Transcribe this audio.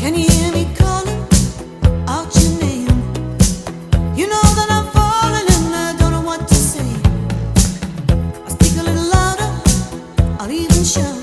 Can you hear me calling out your name? You know that I'm falling and I don't know what to say. I'll speak a little louder, I'll even shout.